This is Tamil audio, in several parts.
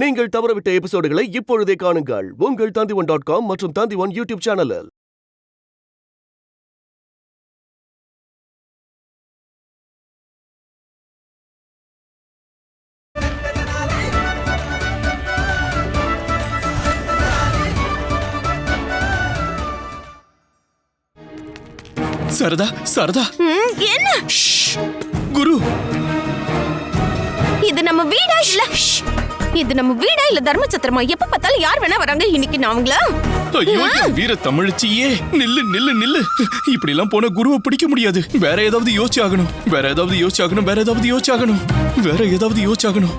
நீங்கள் தவறவிட்ட எபிசோடுகளை இப்பொழுதே காணுங்கள் உங்கள் Tandivan.com மற்றும் Tandivan யூடியூப் சேனலில். சரதா சரதா என்ன குரு, இது நம்ம வீடா இல்ல? இது நம்ம வீடா இல்ல தர்மச்சத்திரமா? எப்ப பார்த்தாலும் யார் வேணா வராங்க. இன்னைக்கு நான் அவங்கள ஐயோ வீர தமிழச்சியே, நில்லு நில்லு நில்லு. இப்படி எல்லாம் போன குருவை பிடிக்க முடியாது. வேற ஏதாவது யோசிச்சாகணும், வேற ஏதாவது யோசிச்சாகணும், வேற ஏதாவது யோசிச்சாகணும், வேற ஏதாவது யோசிச்சாகணும்.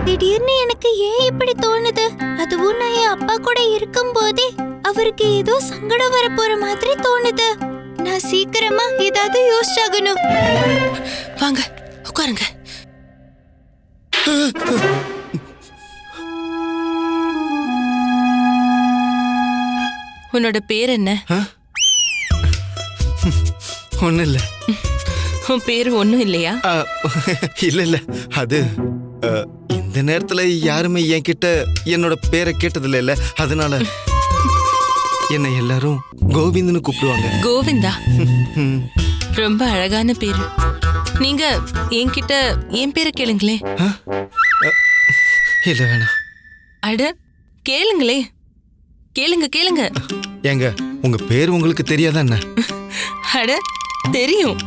திடீர்னு எனக்கு ஏன் இப்படி தோணுது? அதுவும் நான் என் அப்பா கூட இருக்கும் போதே அவருக்கு ஏதோ சங்கடம் வர போற மாதிரி தோணுது. நான் சீக்கிரமா ஏதாவது யோசிச்சாகணும். வாங்க உட்காருங்க. உன்னோட பேர் என்ன? ஒன்னும் இல்ல. உன் பேரு ஒண்ணும் இல்லையா? இல்ல இல்ல, அது இந்த நேரத்துல யாருமே என்கிட்ட என்னோட பேரை கேட்டதில்ல இல்ல, அதனால என்ன எல்லாரும் கோவிந்தன்னு கூப்பிடுவாங்க. கோவிந்தா, ரொம்ப அழகான பேரு. நீங்க என்கிட்ட என் பேரை கேளுங்களே. இல்ல வேணாம். அட கேளுங்களே, கேளுங்க கேளுங்க. ஏங்க உங்க பேர் உங்களுக்கு தெரியாதா என்ன? அட தெரியும்.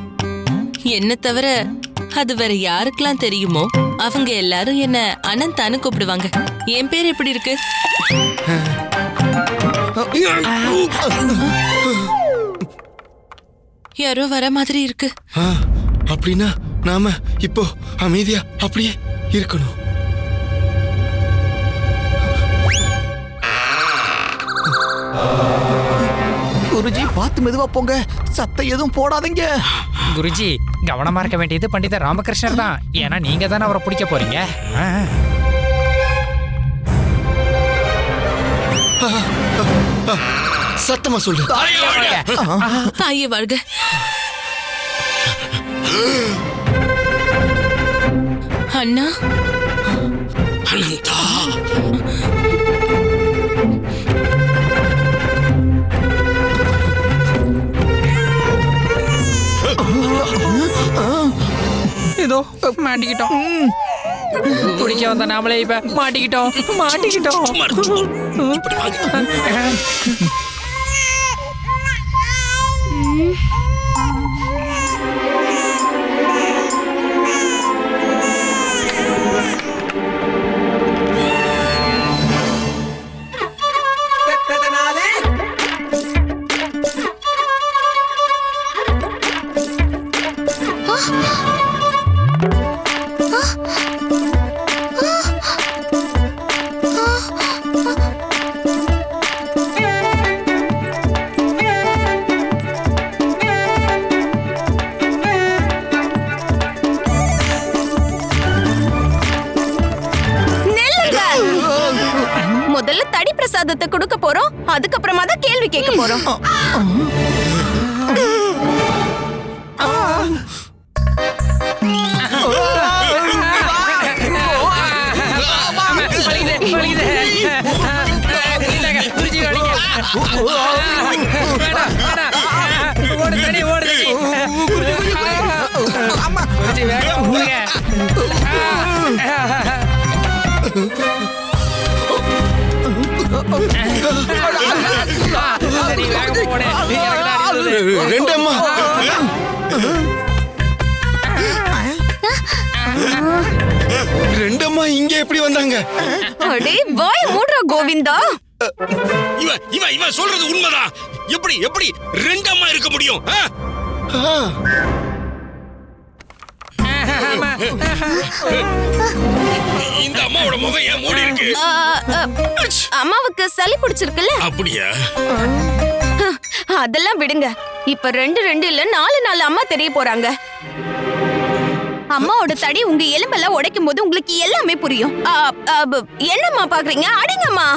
என்ன தவிர அது வேற யாருக்கெல்லாம் தெரியுமோ அவங்க எல்லாரும் என்ன அனந்தான்னு கூப்பிடுவாங்க. என் பேர் எப்படி இருக்கு? யாரோ வர மாதிரி இருக்கு. அப்படின்னா நாம இப்போ அமைதியா அப்படியே இருக்கணும். குருஜி பார்த்து மெதுவா போங்க, சத்தம் எதுவும் போடாதீங்க. குருஜி கவனமா இருக்க வேண்டியது பண்டித ராமகிருஷ்ணர் தான். ஏன்னா நீங்க தானே அவரை பிடிக்க போறீங்க. சத்தமா சொல்லு. தாயே வாழ்க. அண்ணா, அனந்தா, ஏதோ மாட்டிக்கிட்டோம். குடிக்க வந்த நாமளே இப்ப மாட்டிக்கிட்டோம். முதல்ல தடி பிரசாதத்தை கொடுக்க போறோம், அதுக்கப்புறமா தான் கேள்வி கேட்க போறோம். ரெண்டம்மா ரெண்டம்மா இங்க எப்படி வந்தாங்க? அடே வாய் மூடுறா கோவிந்தா. இவன் சொல்றது உண்மைதான். எப்படி எப்படி ரெண்டு அம்மா இருக்க முடியும்? இந்த அம்மாவோட முகம் ஏன் மூடி இருக்கு? அம்மாவுக்கு சளி பிடிச்சிருக்குல்ல. அப்படியா? அதெல்லாம் விடுங்க. இப்ப 2 இல்ல 4 அம்மா தெரிய போறாங்க. அம்மாவோட தடி உங்க எலும்பெல்லாம் உடைக்கும் போது உங்களுக்கு எல்லாமே புரியும். என்னம்மா பாக்குறீங்க? அடிங்கம்மா.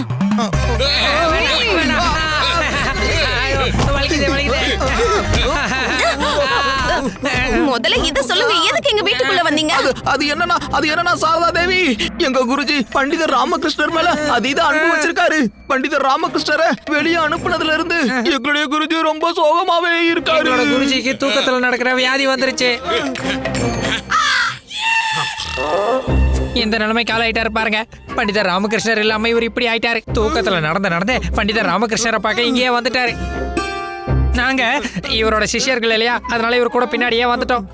முதல்ல இத சொல்லுங்க, எதுக்கு எங்க வீட்டுக்குள்ள வந்தீங்க? அது என்னன்னா சாரதா தேவி, எங்க குருஜி பண்டிதர் ராமகிருஷ்ணர் மேல அதீத அன்பு வச்சிருக்காரு. பண்டிதர் ராமகிருஷ்ணரை வெளியே அனுப்புனதுல இருந்து எங்களுடைய குருஜி ரொம்ப சோகமாவே இருக்காரு. என்னோட குருஜிக்கு தூக்கத்துல நடக்கிற வியாதி வந்துருச்சு. இந்த நிலைமைக்கு ஆளாயிட்டாரு பாருங்க. பண்டிதர் ராமகிருஷ்ணர் இல்லாம இவர் இப்படி ஆயிட்டாரு. தூக்கத்துல நடந்து பண்டிதர் ராமகிருஷ்ணரை பார்க்க இங்கேயே வந்துட்டாரு. நாங்க இவரோட சிஷ்யர்கள் இல்லையா, அதனால இவர் கூட பின்னாடியே வந்துட்டோம்.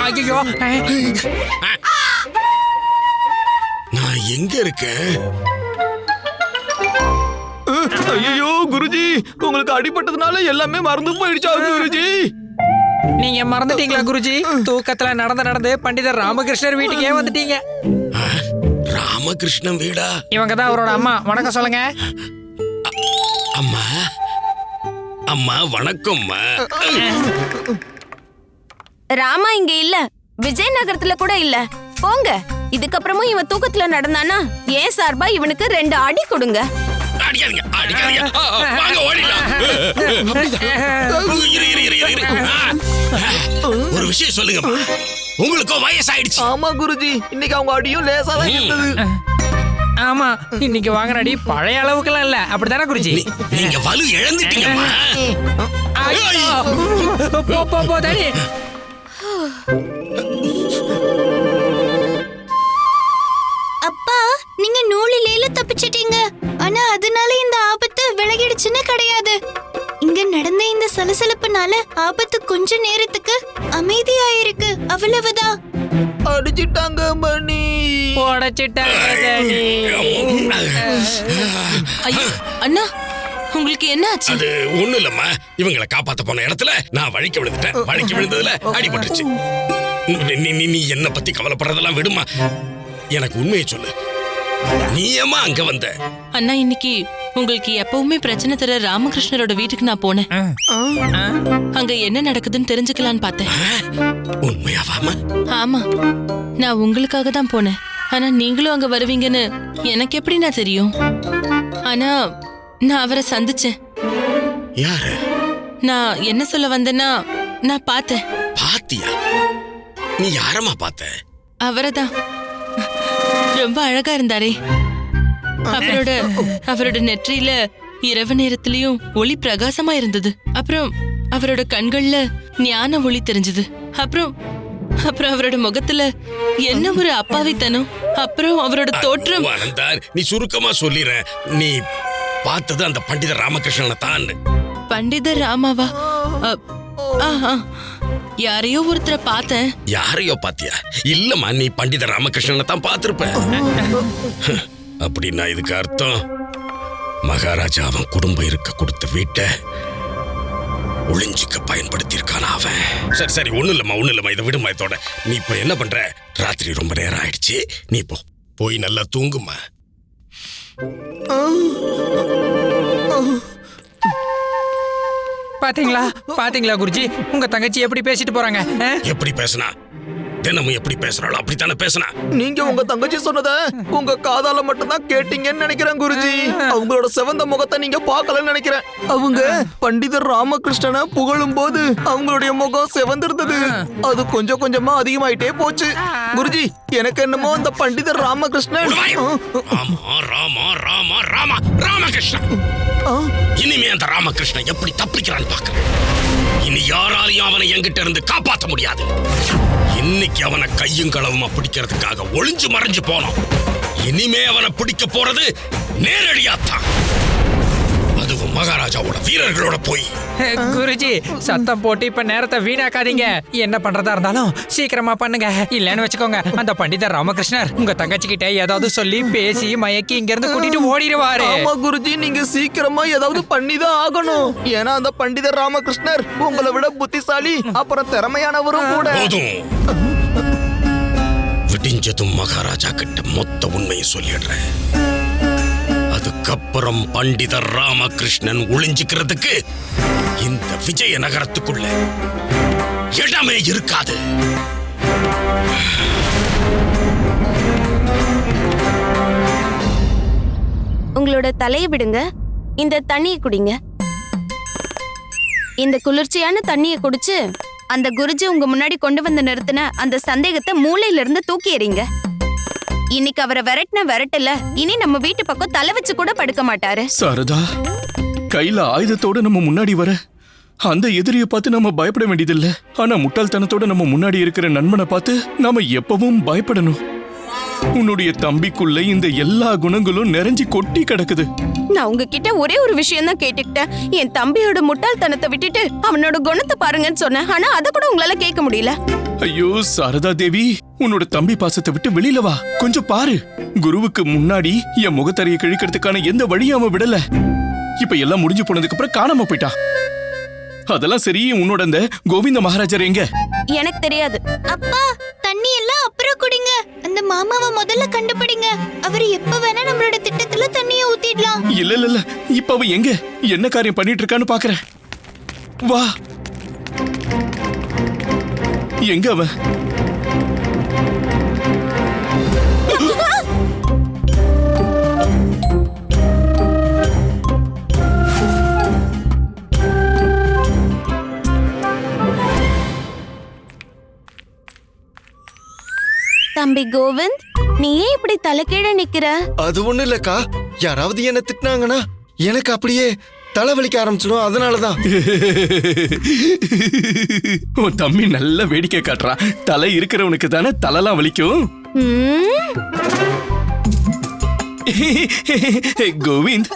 ஐயோ, நான் எங்க இருக்கேன்? ஐயோ குருஜி, உங்களுக்கு அடிபட்டதுனால எல்லாமே மறந்து போயிடுச்சா குருஜி? நீங்க மறந்துட்டீங்களா குருஜி? தூக்கத்துல நடந்து பண்டிதர் ராமகிருஷ்ணர் வீட்டுக்கே வந்துட்டீங்க. ராமகிருஷ்ணன் வீடா? இவங்க தான் அவரோட அம்மா. வணக்கம் சொல்லுங்க. அம்மா, அம்மா வணக்கம்மா. ராமா இங்க இல்ல, விஜயநகரத்துல கூட இல்ல. போங்க. இதுக்கப்புறமும் இவன் தூக்கத்துல நடந்தானா ஏன் சார்பா இவனுக்கு 2 அடி கொடுங்க. அடிக்காதீங்க, அடிக்காதீங்க. வாங்க ஓடிடலாம். ஒரு விஷயம் சொல்லுங்கம்மா, உங்களுக்கு வயசாயிடுச்சு. ஆமா குருஜி, இன்னைக்கு அவங்க அடியும் லேசா தான் இருந்தது. ஆமா, இன்னைக்கு வாங்குற அடி பழைய அளவுக்குலாம் இல்ல. அப்படித்தானே குருஜி? நீங்க வலு இழந்துட்டீங்கம்மா. போ தடி. அப்பா, நீங்க நூலிலேல தப்பிச்சிட்டீங்க. ஆனா அதனால இந்த ஆபத்து விலகிடுச்சுன்னு கிடையாது. இங்க நடந்த இந்த சலசலப்புனால ஆபத்து கொஞ்ச நேரத்துக்கு அமைதியாயிருக்கு, அவ்வளவுதான். அடிச்சிட்டாங்க மணி, உடைச்சிட்டாங்க. ஐயோ அண்ணா, உங்களுக்கு என்ன ஆச்சு? அது ஒண்ணு இல்லம்மா, இவங்களை காப்பாத்த போன இடத்துல நான் வழிக்க விழுந்துட்டேன். வழிக்க விழுந்ததுல அடிபட்டுருச்சு. நீ என்ன பத்தி கவலைப்படுறதெல்லாம் விடுமா, எனக்கு உண்மையை சொல்லு. நீ ஏம்மா அங்க வந்த? அண்ணா, இன்னைக்கு உங்களுக்கு எப்பவுமே பிரச்சனை தர ராமகிருஷ்ணரோட வீட்டுக்கு நான் போனேன். அங்க என்ன நடக்குதுன்னு தெரிஞ்சுக்கலான்னு பார்த்தேன். உண்மையாவாமா? ஆமா, நான் உங்களுக்காக தான் போனேன். ஆனா நீங்களும் அங்க வருவீங்கன்னு எனக்கு எப்படி நான் தெரியும்? ஆனா நான் அவரை சந்திச்சேன். யாரு? நான் என்ன சொல்ல வந்தேன்னா, நான் பார்த்தேன். பாத்தியா? நீ யாரம்மா பார்த்த? அவரைதான். ரொம்ப அழகா இருந்தாரே. அவரோட நெற்றியில இரவு நேரத்திலயும் ஒளி பிரகாசமா இருந்தது. அப்புறம் அவரோட கண்கள்ல ஞான ஒளி தெரிஞ்சது. அப்புறம் அவரோட முகத்துல என்ன ஒரு அப்பாவித்தனம். அப்புறம் அவரோட தோற்றம். நீ சுருக்கமா சொல்லிற. நீ பார்த்தது அந்த பண்டிதர் ராமகிருஷ்ணனை தான். பண்டிதர் ராமாவா? யாரையோ ஒருத்தரை பார்த்தேன். யாரையோ பாத்தியா? இல்லம்மா, நீ பண்டிதர் ராமகிருஷ்ணனை தான் பார்த்திருப்ப. அப்படின்னா இதுக்கு அர்த்தம் மகாராஜா அவன் குடும்பம் இருக்க கொடுத்த வீட்டை ஒளிஞ்சிக்க பயன்படுத்தியிருக்கான அவன். சரி ஒண்ணு இல்லம்மா, இதை விடுமா. இதோட நீ இப்ப என்ன பண்ற? ராத்திரி ரொம்ப நேரம் ஆயிடுச்சு, நீ போய் நல்லா தூங்குமா. பாத்தீங்களா குருஜி, உங்க தங்கச்சி எப்படி பேசிட்டு போறாங்க? எப்படி பேசினா? தினமும் எப்படி பேசுறாளோ அப்படித்தானே பேசினா. நீங்க உங்க தங்கச்சி சொன்னத உங்க காதால மட்டும் தான் கேட்டீங்கன்னு நினைக்கிறேன் குருஜி. அவங்களோட சிவந்த முகத்தை நீங்க பார்க்கலன்னு நினைக்கிறேன். அவங்க பண்டிதர் ராமகிருஷ்ணனை புகழும் போது அவங்களுடைய முகம் சிவந்திருந்தது. அது கொஞ்சம் கொஞ்சமா அதிகமாயிட்டே போச்சு குருஜி. எனக்கு என்னமோ அந்த பண்டிதர் ராமகிருஷ்ணன் ராமகிருஷ்ணன் இனிமே அந்த ராமகிருஷ்ணன் எப்படி தப்பிக்கிறான்னு பாக்குறேன். இனி யாராலையும் அவனை என்கிட்ட இருந்து காப்பாற்ற முடியாது. இன்னைக்கு அவனை கையும் களவுமா பிடிக்கிறதுக்காக ஒளிஞ்சு மறைஞ்சு போனோம். இனிமே அவனை பிடிக்க போறது நேரடியாத்தான், அதுவும் மகாராஜாவோட வீரர்களோட போய். குருஜி, சத்தம் போட்டு இப்ப நேரத்தை வீணாக்காதீங்க. என்ன பண்றதா இருந்தாலும் சீக்கிரமா பண்ணுங்க. இல்லன்னு வச்சுக்கோங்க, அந்த பண்டிதர் ராமகிருஷ்ணர் உங்க தங்கச்சி கிட்ட ஏதாவது சொல்லி பேசி மயக்கி இங்க இருந்து கூட்டிட்டு ஓடிடுவாரு. ஆமா குருஜி, நீங்க சீக்கிரமா ஏதாவது பண்ணிதான் ஆகணும். ஏன்னா அந்த பண்டிதர் ராமகிருஷ்ணர் உங்களை விட புத்திசாலி, அப்புறம் திறமையானவரும் கூட. விடிஞ்சதும் மகாராஜா கிட்ட மொத்த உண்மையை சொல்லிடுறேன். அதுக்கப்புறம் பண்டிதர் ராமகிருஷ்ணன் ஒளிஞ்சுக்கிறதுக்கு இந்த விஜய நகரத்துக்குள்ள இடமே இருக்காது. உங்களோட தலையை விடுங்க, இந்த தண்ணியை குடிங்க. இந்த குளிர்ச்சியான தண்ணிய குடிச்சு அந்த குருஜி உங்க முன்னாடி கொண்டு வந்து நிறுத்தின அந்த சந்தேகத்தை மூளையில இருந்து தூக்கி எறிங்க. இன்னைக்கு அவரை விரட்டல இனி நம்ம வீட்டு பக்கம் தலை வச்சு கூட படுக்க மாட்டாரு. சாரதா, கையில ஆயுதத்தோட நம்ம முன்னாடி வர அந்த எதிரிய பார்த்து நம்ம பயப்பட வேண்டியதில்ல. ஆனா முட்டாள்தனத்தோட நம்ம முன்னாடி இருக்கிற நண்பனை பார்த்து நாம எப்பவும் பயப்படணும். உன்னுடைய தம்பிக்குள்ள இந்த எல்லா குணங்களும் நிறைஞ்சி கொட்டி கிடக்குது. நான் உங்ககிட்ட ஒரே ஒரு விஷயம் தான் கேட்டுக்கிட்டேன். என் தம்பியோட முட்டாள்தனத்தை விட்டுட்டு அவனோட குணத்தை பாருங்கன்னு சொன்னேன். ஆனா அதை கூட உங்களால கேட்க முடியல. ஐயோ சாரதா தேவி, உன்னோட தம்பி பாசத்தை விட்டு வெளியில வா. கொஞ்சம் பாரு, குருவுக்கு முன்னாடி என் முகத்தறியை கிழிக்கிறதுக்கான எந்த வழியும் அவன் விடல. இப்ப எல்லாம் முடிஞ்சு போனதுக்கு அப்புறம் காணாம போயிட்டான். அதெல்லாம் சரி, உன்னோட அந்த கோவிந்த மகாராஜர் எங்க? எனக்கு தெரியாது. அப்பா, தண்ணி எல்லாம் அப்புறம் குடிங்க. அந்த மாமாவை முதல்ல கண்டுபிடிங்க. அவர் எப்ப வேணா நம்மளோட திட்டத்துல தண்ணியை ஊத்திடலாம். இல்ல, இப்ப அவன் எங்க என்ன காரியம் பண்ணிட்டு இருக்கான்னு பாக்குறேன். வா, எங்க அவன்? தம்பி கோவிந்த், நீ ஏன் இப்படி தலைகீழ நிக்கிற? அது ஒண்ணு இல்லக்கா, யாராவது என்ன திட்டினாங்கன்னா எனக்கு அப்படியே தலைவலிக்க ஆரம்பிச்சிடும், அதனாலதான். உன் தம்பி நல்ல வேடிக்கை காட்டுறான். தலை இருக்கிறவனுக்கு தானே தலைலாம் வலிக்கும். கோவிந்த்,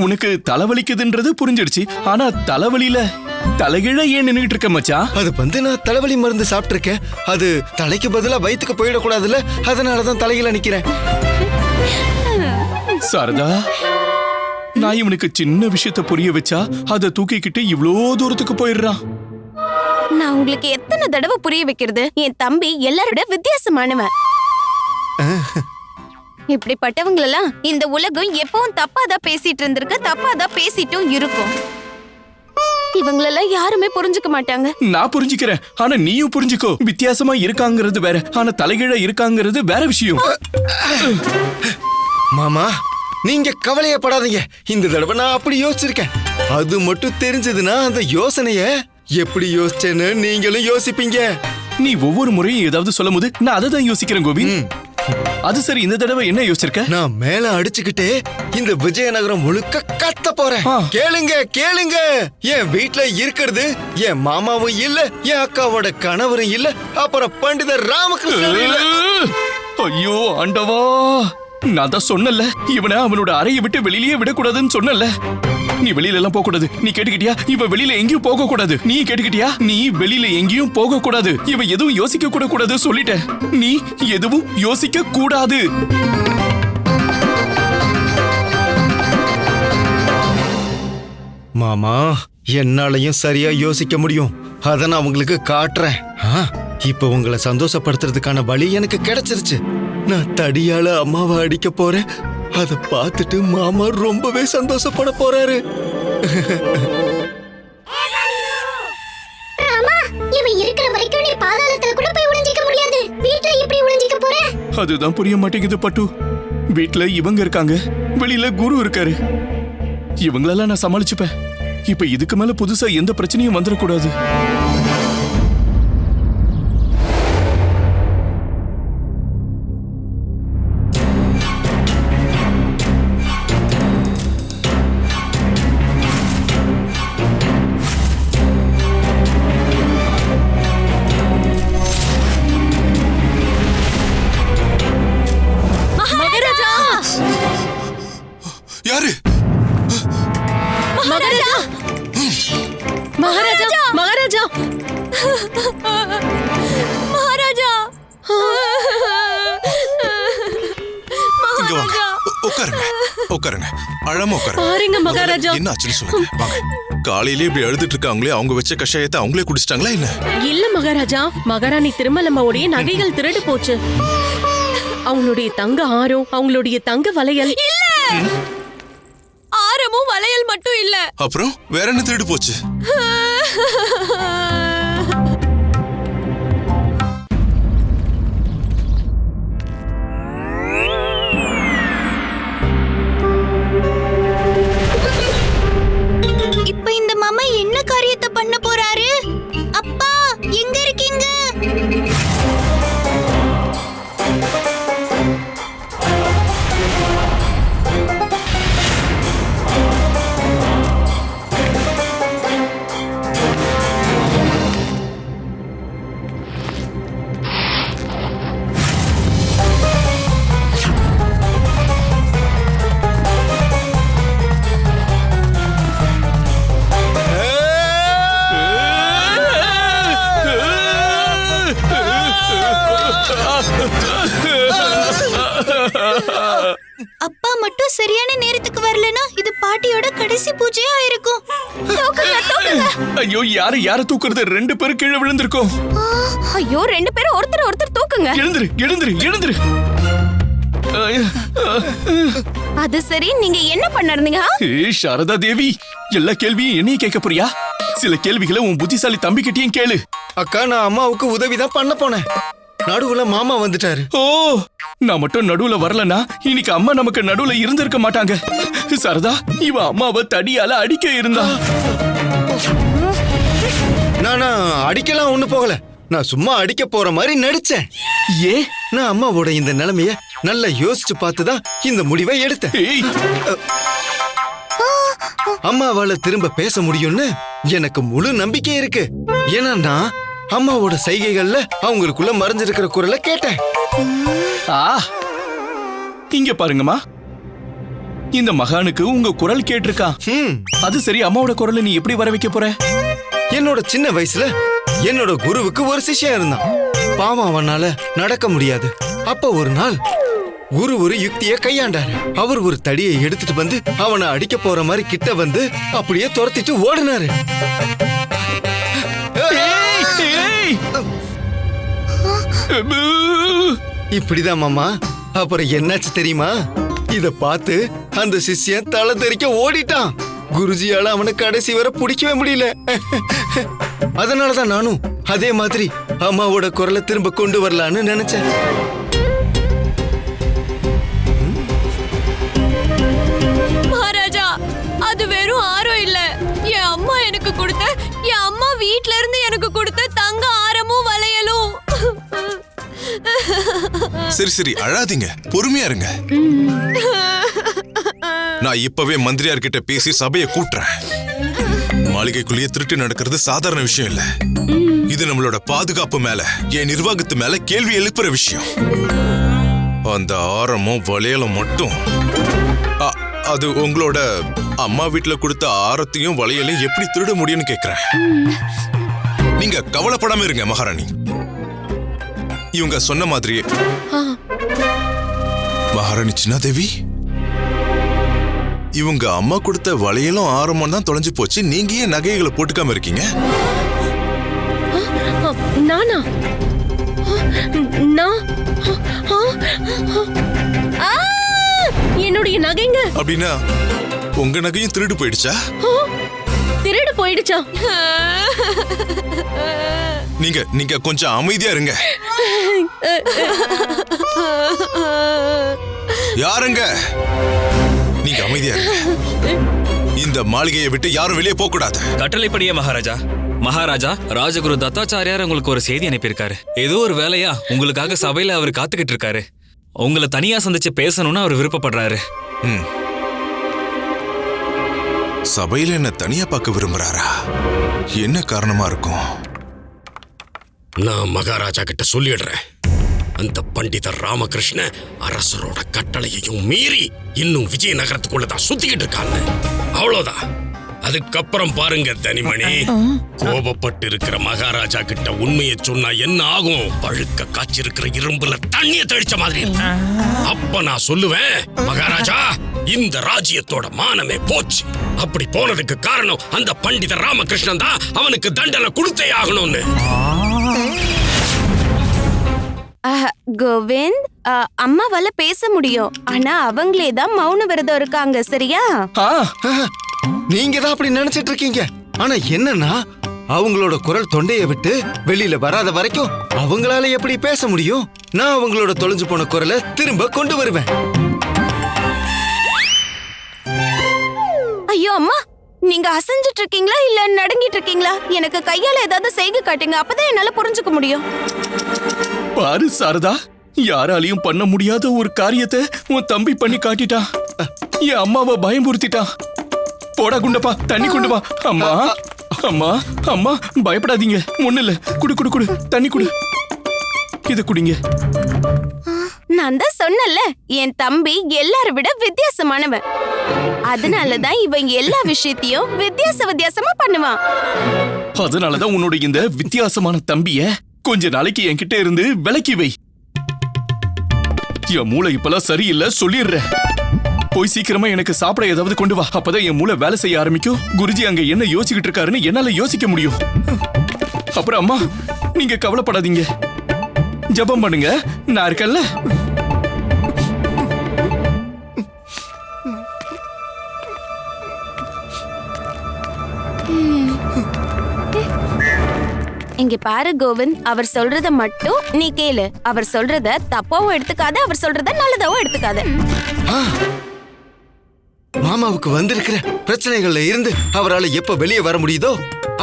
உனக்கு தலைவலிக்குதுன்றது புரிஞ்சிடுச்சு. ஆனா தலைவலியில தலைகீழ ஏன் நின்னுகிட்டு இருக்க மச்சான்? அது நான் தலைவலி மருந்து சாப்பிட்டு இருக்கேன். அது தலைக்கு பதிலா வயிற்றுக்கு போயிடக்கூடாதுல்ல, அதனாலதான் தலைகீழ நிக்கிறேன். சாரதா, நான் இவனுக்கு சின்ன விஷயத்த புரிய வச்சா அதை தூக்கிக்கிட்டு இவ்ளோ தூரத்துக்கு போயிடுறான். நான் உங்களுக்கு எத்தனை தடவை புரிய வைக்கிறது? என் தம்பி எல்லாரோட வித்தியாசமானவன். இப்படிப்பட்டவங்களெல்லாம் இந்த உலகம் எப்பவும் தப்பாதான் பேசிட்டு இருந்திருக்கு, தப்பாதான் பேசிட்டும் இருக்கும். இவங்களெல்லாம் யாருமே புரிஞ்சுக்க மாட்டாங்க. நான் புரிஞ்சுக்கிறேன், ஆனா நீயும் புரிஞ்சுக்கோ. வித்தியாசமா இருக்காங்கிறது வேற, ஆனா தலைகீழ இருக்காங்கிறது வேற விஷயம். மாமா, நீங்க கவலையப்படாதீங்க. இந்த தடவை நான் அப்படி யோசிச்சிருக்கேன். அது மட்டும் தெரிஞ்சதுன்னா அந்த யோசனைய எப்படி யோசிச்சேன்னு நீங்களும் யோசிப்பீங்க. நீ ஒவ்வொரு முறையும் ஏதாவது சொல்லும் போது நான் அதை தான் யோசிக்கிறேன் கோவிந்த். அது சரி, இந்த தடவை என்ன யோசிச்சிருக்க? நான் மேல அடிச்சுக்கிட்டே இந்த விஜயநகரம் முழுக்க கத்த போறேன். கேளுங்க கேளுங்க, என் வீட்டுல இருக்கிறது என் மாமாவும் இல்ல, என் அக்காவோட கணவரும் இல்ல, அப்புறம் பண்டிதர் ராமகிருஷ்ணன் இல்ல. ஐயோ ஆண்டவா, நான் தான் சொன்னல, இவனை அவனோட அறையை விட்டு வெளியிலேயே விடக்கூடாதுன்னு சொன்னல. நீ வெளியில எல்லாம் போக கூடாது. நீ கேட்டுக்கிட்டியா? இவ வெளியில எங்கேயும் போக கூடாது. நீ கேட்டுக்கிட்டியா? நீ வெளியில எங்கேயும் போக கூடாது. இவ எதுவும் யோசிக்க கூட கூடாது சொல்லிட்டேன். நீ எதுவும் யோசிக்க கூடாது. மாமா, என்னாலையும் சரியா யோசிக்க முடியும். அத நான் உங்களுக்கு காட்டுறேன். இப்ப உங்களை சந்தோஷப்படுத்துறதுக்கான வழி எனக்கு கிடைச்சிருச்சு. நான் தடியால அம்மாவை அடிக்க போறேன். அத பார்த்துட்டு மாமா ரொம்பவே சந்தோஷப்பட போறாரு. ராமா, இவன் இருக்கிற வரைக்கும் நீ பாதாளத்துல கூட போய் ஒளிஞ்சிக்க முடியாது. வீட்ல எப்படி ஒளிஞ்சிக்க போற? அதுதான் புரிய மாட்டேங்குது பட்டு. வீட்ல இவங்க இருக்காங்க, வெளியில குரு இருக்காரு. இவங்களெல்லாம் நான் சமாளிச்சுப்பேன். இப்ப இதுக்கு மேல புதுசா எந்த பிரச்சனையும் வந்துடக்கூடாது. யாரு? மகாராஜா! மகாராஜா! மகாராஜா! மகாராஜா! இங்க வாங்க, உட்காருங்க உட்காருங்க, அழாம உட்காருங்க. பாருங்க மகாராஜா. என்ன ஆச்சுன்னு சொல்லுங்க. வாங்க. காலையிலே இப்படி அழுதுட்டு இருக்காங்களே, அவங்க வச்ச கஷாயத்தை அவங்களே குடிச்சிட்டாங்களா என்ன? இல்ல மகாராஜா, மகாராணி திருமலம்மாவுடைய நகைகள் திருடு போச்சு. அவங்களுடைய தங்க ஆரம், அவங்களுடைய தங்க வளையல். இல்ல, ஆரமும் வளையல் மட்டும் இல்ல. அப்புறம் வேற என்ன திருடு போச்சு? இப்ப இந்த மாமா என்ன காரியத்தை கல்யாண நேரத்துக்கு வரலனா இது பாட்டியோட கடைசி பூஜையா இருக்கும். தூக்குங்க, தூக்குங்க. ஐயோ, யார தூக்குறது? 2 பேரும் கீழே விழுந்திருக்கோம். ஐயோ 2 பேரும் ஒருத்தர் தூக்குங்க. எழுந்துரு. அது சரி, நீங்க என்ன பண்ணறீங்க? சாரதா தேவி, எல்லா கேள்வியும் என்னைய கேட்க போறியா? சில கேள்விகளை உன் புத்திசாலி தம்பிக்கிட்டயும் கேளு. அக்கா, நான் அம்மாவுக்கு உதவிதான் பண்ண போனேன். நடுவுல மாமா வந்துட்டாரு. ஓ, நான் மட்டும் நடுவுல வரலனா இன்னைக்கு அம்மா நமக்கு நடுவுல இருந்திருக்க மாட்டாங்க. சாரதா, இவ அம்மாவை தடியால அடிக்க இருந்தா. நான் அடிக்கலாம் ஒண்ணு போகல. நான் சும்மா அடிக்க போற மாதிரி நடிச்சேன். ஏ, நான் அம்மாவோட இந்த நிலைமைய நல்லா யோசிச்சு பார்த்துதான் இந்த முடிவை எடுத்தேன். ஏய், அம்மாவால திரும்ப பேச முடியும்னு எனக்கு முழு நம்பிக்கை இருக்கு. ஏன்னா நான் அம்மாவோட சைகைகள்ல அவங்களுக்குள்ள மறைஞ்சிருக்கிற குரலை கேட்டேன். இங்க பாருங்கம்மா, இந்த மகானுக்கு உங்க குரல் கேட்டிருக்கான். அது சரி, அம்மாவோட குரலை நீ எப்படி வர வைக்க போற? என்னோட சின்ன வயசுல என்னோட குருவுக்கு ஒரு சிஷ்யன் இருந்தான். பாவம், அவனால நடக்க முடியாது. அப்ப ஒரு நாள் குரு ஒரு யுக்தியை கையாண்டாரு. அவர் ஒரு தடியை எடுத்துட்டு வந்து அவனை அடிக்க போற மாதிரி கிட்ட வந்து அப்படியே துரத்திட்டு ஓடினாரு. இப்படிதான் மாமா. அப்புறம் என்னாச்சு தெரியுமா? இத பார்த்து அந்த சிஷ்யன் தலை தெறிக்க ஓடிட்டான். குருஜியால அவனை கடைசி வரை பிடிக்கவே முடியல. அதனாலதான் நானும் அதே மாதிரி அம்மாவோட குரலை திரும்ப கொண்டு வரலான்னு நினைச்சேன். மகாராஜா, அது வெறும் ஆரம் இல்ல. என் அம்மா எனக்கு கொடுத்த, என் அம்மா வீட்ல இருந்து எனக்கு கொடுத்த தங்க ஆரமும் வளையலும். சரி, அழாதீங்க, பொறுமையா இருங்க. நான் இப்பவே மந்திரியார்கிட்ட பேசி சபையை கூட்டுறேன். மாளிகைக்குள்ளேயே திருட்டு நடக்கிறது சாதாரண விஷயம் இல்ல. இது நம்மளோட பாதுகாப்பு மேல, என் நிர்வாகத்து மேல கேள்வி எழுப்புற விஷயம். அந்த ஆரமும் வளையலும் மட்டும், அது உங்களோட அம்மா வீட்டுல கொடுத்த ஆரத்தையும் வளையலையும் எப்படி திருட முடியும்னு கேக்குறேன். நீங்க கவலைப்படாம இருங்க மகாராணி. இவங்க சொன்ன மாதிரியே மகாராணி சின்னாதேவி, இவங்க அம்மா கொடுத்த வளையலும் ஆரமும் தான் தொலைஞ்சு போச்சு. நீங்க ஏன் நகைகளை போட்டுக்காம இருக்கீங்க? நானா? என்னுடைய நகைங்க. அப்படின்னா உங்க நகையும் திருடு போயிடுச்சா? திருடு போயிடுச்சா? நீங்க கொஞ்சம் அமைதியா இருங்க. யாருங்க? நீங்க அமைதியா இருங்க. இந்த மாளிகையை விட்டு யாரும் வெளியே போக கூடாது. கட்டளைப்படியே மகாராஜா. மகாராஜா, ராஜகுரு தத்தாச்சாரியார் உங்களுக்கு ஒரு செய்தி அனுப்பியிருக்காரு. ஏதோ ஒரு வேலையா உங்களுக்காக சபையில அவர் காத்துக்கிட்டு இருக்காரு. உங்களை தனியா சந்திச்சு பேசணும்னு அவர் விருப்பப்படுறாரு. சபையில என்ன தனியா பார்க்க விரும்புறாரா? என்ன காரணமா இருக்கும்? நான் மகாராஜா கிட்ட சொல்லிடுறேன். அந்த பண்டிதர் ராமகிருஷ்ண அரசரோட கட்டளையையும் மீறி இன்னும் விஜயநகரத்துக்குள்ளதான் சுத்திக்கிட்டு இருக்காங்க. அவ்வளவுதான். அதுக்கப்புறம் பாருங்க தனிமணி, கோபப்பட்டு இருக்கிற மகாராஜா கிட்ட உண்மையை சொன்னா என்ன ஆகும்? பழுக்க காய்ச்சிருக்கிற இரும்புல தண்ணிய தெளிச்ச மாதிரி. அப்ப நான் சொல்லுவேன், மகாராஜா, இந்த ராஜ்யத்தோட மானமே போச்சு. அப்படி போனதுக்கு காரணம் அந்த பண்டிதர் ராமகிருஷ்ணன் தான். அவனுக்கு தண்டனை கொடுத்தே ஆகணும்னு. கோவிந்த், அம்மாவால பேச முடியும். ஆனா அவங்களே தான் மௌன விரதம் இருக்காங்க. சரியா? நீங்க தான் அப்படி நினைச்சிட்டு இருக்கீங்க. ஆனா என்னன்னா, அவங்களோட குரல் தொண்டையை விட்டு வெளியில வராத வரைக்கும் அவங்களால எப்படி பேச முடியும்? நான் அவங்களோட தொலைஞ்சு போன குரலை திரும்ப கொண்டு வருவேன். ஐயோ அம்மா, நீங்க அசைஞ்சிட்டு இருக்கீங்களா இல்ல நடுங்கிட்டு இருக்கீங்களா? எனக்கு கையால ஏதாவது செய்கை காட்டுங்க, அப்பதான் என்னால புரிஞ்சுக்க முடியும். பாரு சாரதா, யாராலையும் பண்ண முடியாத ஒரு காரியத்தை உன் தம்பி பண்ணி காட்டிட்டான். என் அம்மாவை பயமுறுத்திட்டான். போடா குண்டப்பா, தண்ணி கொண்டு வா. அம்மா அம்மா அம்மா, பயப்படாதீங்க, ஒண்ணு இல்ல. குடு குடு குடு, தண்ணி குடு. இத குடிங்க. நான் தான் சொன்னல, என் தம்பி எல்லாரை விட வித்தியாசமானவன். அதனாலதான் இவன் எல்லா விஷயத்தையும் வித்தியாசமா பண்ணுவான். அதனாலதான் உன்னோட இந்த வித்தியாசமான தம்பிய கொஞ்ச நாளைக்கு என்கிட்ட இருந்து விலக்கி வை. என் மூளை இப்பெல்லாம் சரியில்லை, சொல்லிடுறேன். போய் சீக்கிரமா எனக்கு சாப்பிட ஏதாவது கொண்டு வா. அப்பதான் என் மூளை வேலை செய்ய ஆரம்பிக்கும். குருஜி அங்க என்ன யோசிக்கிட்டு இருக்காருன்னு என்னால யோசிக்க முடியும். அப்புறம் அம்மா, நீங்க கவலைப்படாதீங்க, ஜெபம் பண்ணுங்க, நான் இருக்கேன்ல. இங்க பாரு கோவிந்த், அவர் சொல்றத மட்டும் நீ கேளு. அவர் சொல்றத தப்பாவும் எடுத்துக்காத, அவர் சொல்றத நல்லதாவும் எடுத்துக்காத. மாமாவுக்கு வந்திருக்கிற பிரச்சனைகள்ல இருந்து அவரால எப்ப வெளியே வர முடியுதோ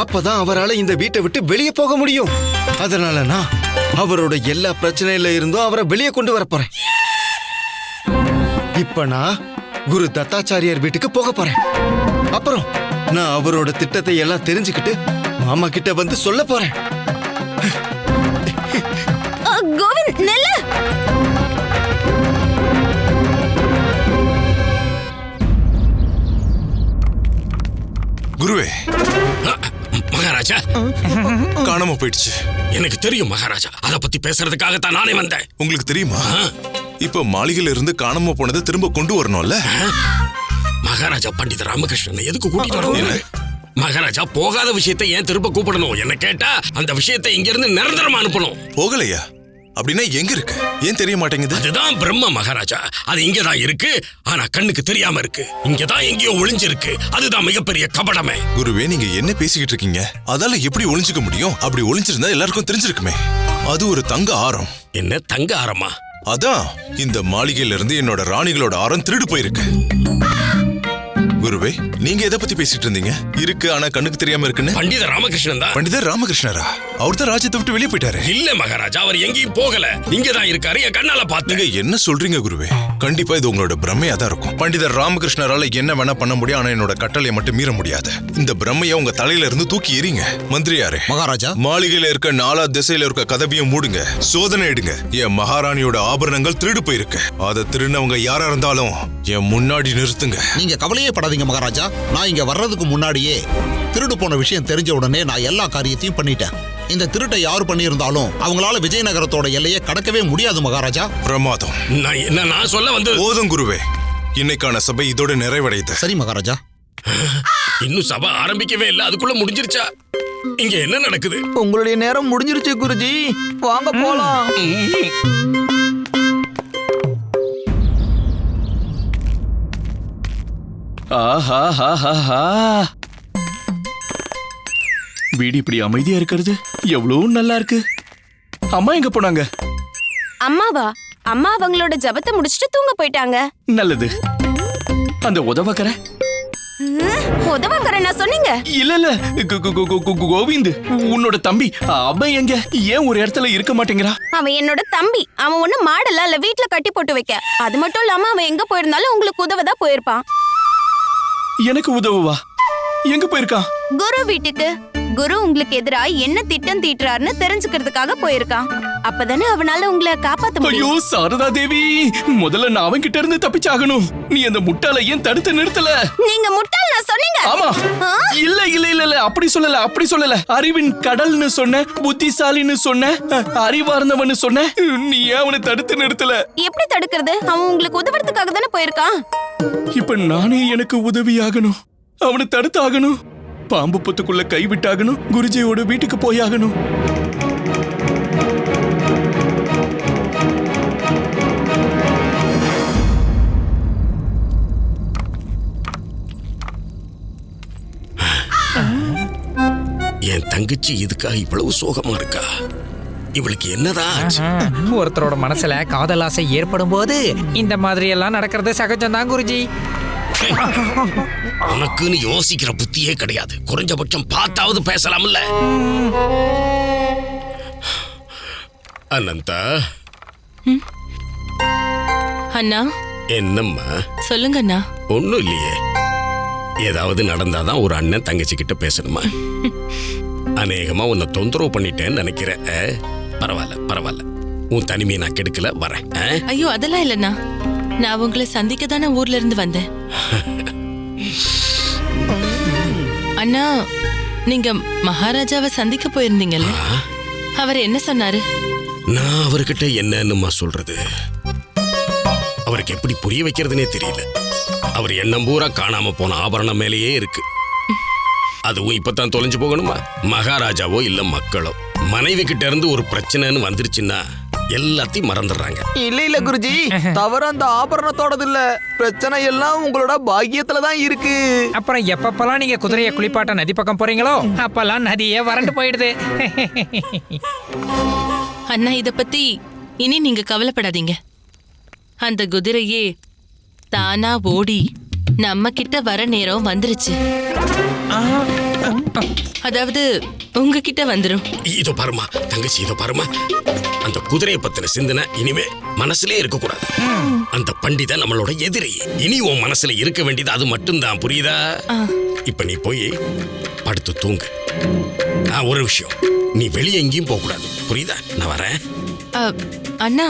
அப்பதான் அவரால இந்த வீட்டை விட்டு வெளியே போக முடியும். அதனால நான் அவரோட எல்லா பிரச்சனையில இருந்தும் அவரை வெளியே கொண்டு வர போறேன். இப்ப நான் குரு தத்தாச்சாரியார் வீட்டுக்கு போக போறேன். அப்புறம் நான் அவரோட திட்டத்தை எல்லாம் தெரிஞ்சுக்கிட்டு மாமா கிட்ட வந்து சொல்ல போறேன். கோவிந்த் நெல்லு. குருவே, மகாராஜா காணாம போயிடுச்சு. எனக்கு தெரியும் மகாராஜா, அத பத்தி பேசுறதுக்காகத்தான் நானே வந்தேன். உங்களுக்கு தெரியுமா, இப்ப மாளிகையில இருந்து காணாம போனதை திரும்ப கொண்டு வரணும்ல? மகாராஜா பண்டித ராமகிருஷ்ணன் எதுக்கு கூட்டிட்டு வரணும்? மகாராஜா போகாத விஷயத்தை ஏன் திரும்ப கூப்பிடணும்? என்ன கேட்டா அந்த விஷயத்தை இங்க இருந்து நிரந்தரமா அனுப்பணும். போகலையா? அப்படின்னா எங்க இருக்கு? ஏன் தெரிய மாட்டேங்குது? அதுதான் பிரம்ம மகாராஜா. அது இங்கதான் இருக்கு, ஆனா கண்ணுக்கு தெரியாம இருக்கு. இங்கதான் எங்கேயோ ஒளிஞ்சிருக்கு. அதுதான் மிகப்பெரிய கபடமே. குருவே, நீங்க என்ன பேசிக்கிட்டு இருக்கீங்க? அதால எப்படி ஒளிஞ்சுக்க முடியும்? அப்படி ஒளிஞ்சிருந்தா எல்லாருக்கும் தெரிஞ்சிருக்குமே. அது ஒரு தங்க ஆரம். என்ன தங்க ஆரமா? அதான் இந்த மாளிகையில இருந்து என்னோட ராணிகளோட ஆரம் திருடு போயிருக்கு. குருவே, நீங்க எதை பத்தி பேசிட்டு இருந்தீங்க? இருக்கு, ஆனா கண்ணுக்கு தெரியாம இருக்குன்னு. பண்டித ராமகிருஷ்ணன் தான். பண்டிதர் ராமகிருஷ்ணரா? அவர் தான் ராஜ்யத்தை விட்டு வெளியே போயிட்டாரு. இல்ல மகாராஜா, அவர் எங்கேயும் போகல, இங்கதான் இருக்காரு. என் கண்ணால பாத்து. நீங்க என்ன சொல்றீங்க குருவே? கண்டிப்பா இது உங்களோட பிரம்மையா தான் இருக்கும். பண்டிதர் ராமகிருஷ்ணரால என்ன வேணா பண்ண முடியும், ஆனா என்னோட கட்டளையை மட்டும் மீற முடியாது. இந்த பிரம்மைய உங்க தலையில இருந்து தூக்கி எறிங்க. மந்திரியாரே, மகாராஜா, மாளிகையில இருக்க 4 திசையில இருக்க கதவையும் மூடுங்க. சோதனை எடுங்க. என் மகாராணியோட ஆபரணங்கள் திருடு போயிருக்கு. அதை திருடினவங்க யாரா இருந்தாலும் என் முன்னாடி நிறுத்துங்க. நீங்க கவலையே படாதீங்க மகாராஜா. நான் இங்க வர்றதுக்கு முன்னாடியே திருடு போன விஷயம் தெரிஞ்ச உடனே நான் எல்லா காரியத்தையும் பண்ணிட்டேன். இந்த திருட்டை யாரு பண்ணியிருந்தாலும் அவங்களால விஜயநகரத்தோட எல்லையை கடக்கவே முடியாது மகாராஜா. பிரமாதம். நான் சொல்ல வந்து போதும் குருவே, இன்னைக்கான சபை இதோட நிறைவடையுது. சரி மகாராஜா. இன்னும் சபை ஆரம்பிக்கவே இல்ல, அதுக்குள்ள முடிஞ்சிருச்சா? இங்க என்ன நடக்குது? உங்களுடைய நேரம் முடிஞ்சிருச்சு குருஜி, வாங்க போலாம். ஆஹா, வீடு இப்படி அமைதியா இருக்கிறது எவ்வளவு நல்லா இருக்கு. அம்மா எங்க போனாங்க? அம்மாவா? அம்மா அவங்களோட ஜபத்தை முடிச்சிட்டு தூங்க போயிட்டாங்க. நல்லது. அந்த உதவக்கற உதவக்கறனா சொன்னீங்க? இல்ல கோவிந்த், உன்னோட தம்பி அவன் எங்க? ஏன் ஒரு இடத்துல இருக்க மாட்டேங்கிறா? அவன் என்னோட தம்பி. அவன் ஒண்ணு மாடல இல்ல வீட்டுல கட்டி போட்டு வைக்க. அது மட்டும் இல்லாம அவன் எங்க போயிருந்தாலும் உங்களுக்கு உதவதான் போயிருப்பான். எனக்கு உதவுவா? எங்க போயிருக்கான்? குரு வீட்டுக்கு. குரு உங்களுக்கு எதிரா என்ன திட்டம் தீட்டுறாருன்னு தெரிஞ்சுக்கிறதுக்காக போயிருக்கான். அப்பதானே அவனால உங்களை காப்பாத்த முடியும். ஐயோ சாரதா தேவி, முதல்ல நான் அவன் கிட்ட இருந்து தப்பிச்சாகணும். நீ அந்த முட்டாளை ஏன் தடுத்து நிறுத்தல? நீங்க முட்டாள் நான் சொன்னீங்க. ஆமா. இல்ல அப்படி சொல்லல. அறிவின் கடல்னு சொன்ன, புத்திசாலின்னு சொன்ன, அறிவார்ந்தவன்னு சொன்ன. நீ ஏன் அவனை தடுத்து நிறுத்தல? எப்படி தடுக்கிறது? அவன் உங்களுக்கு உதவுறதுக்காக தானே போயிருக்கான். இப்ப நானே எனக்கு உதவியாகணும். அவனை தடுத்தாகணும். பாம்பு புத்துக்குள்ள கைவிட்டாகணும். குருஜியோட வீட்டுக்கு போயாகணும். என் தங்கச்சி இதுக்காக இவ்வளவு சோகமா இருக்கா? இவளுக்கு என்னதான் ஆச்சு? ஒருத்தரோட மனசுல காதல் ஆசை ஏற்படும் போது இந்த மாதிரி எல்லாம் நடக்கிறது சகஜம்தான் குருஜி. உனக்குன்னு யோசிக்கிற புத்தியே கிடையாது. குறைஞ்சபட்சம் பார்த்தாவது பேசலாம்ல. அனந்தா. அண்ணா. என்னம்மா? சொல்லுங்க அண்ணா. ஒண்ணும் இல்லையே. ஏதாவது நடந்தாதான் ஒரு அண்ணன் தங்கச்சி கிட்ட பேசணுமா? அநேகமா உன்னை தொந்தரவு பண்ணிட்டேன்னு நினைக்கிறேன். பரவாயில்ல. உன் தனிமையை நான் கெடுக்கல, வரேன். ஐயோ அதெல்லாம் இல்லண்ணா. நான் உங்களை சந்திக்க தானே ஊர்ல இருந்து வந்தேன். அண்ணா, நீங்க மகாராஜாவை சந்திக்க போயிருந்தீங்கல்ல, அவர் என்ன சொன்னாரு? நான் அவர்கிட்ட என்னன்னுமா சொல்றது? அவருக்கு எப்படி புரிய வைக்கிறதுனே தெரியல. அவர் எண்ணம் பூரா காணாம போன ஆபரணம் மேலேயே இருக்கு. அதுவும் இப்பதான் தொலைஞ்சு போகணுமா? மகாராஜாவோ இல்ல மக்களோ மனைவி கிட்ட இருந்து ஒரு பிரச்சனைன்னு வந்துருச்சுன்னா எல்லாத்தையும் மறந்துடுறாங்க. இல்ல குருஜி, தவறு அந்த ஆபரணத்தோடது இல்ல, பிரச்சனை எல்லாம் உங்களோட பாக்கியத்துல தான் இருக்கு. அப்புறம் எப்பப்பெல்லாம் நீங்க குதிரையை குளிப்பாட்ட நதி பக்கம் போறீங்களோ அப்பெல்லாம் நதியே வறண்டு போயிடுது. அண்ணா, இத பத்தி இனி நீங்க கவலைப்படாதீங்க. அந்த குதிரையே தானா ஓடி நம்ம கிட்ட வர நேரம் வந்துருச்சு. அதாவது உங்ககிட்ட வந்துரும். இதோ பாருமா தங்கச்சி, இதோ பாருமா, அந்த குதிரையை பத்தின சிந்தனை இனிமே மனசுலயே இருக்க கூடாது. அந்த பண்டிதன் நம்மளோட எதிரி. இனி உன் மனசுல இருக்க வேண்டியது அது மட்டும்தான், புரியுதா? இப்ப நீ போய் படுத்து தூங்கு. ஒரு விஷயம், நீ வெளியே எங்கேயும் போக கூடாது, புரியுதா? நான் வரேன். அண்ணா,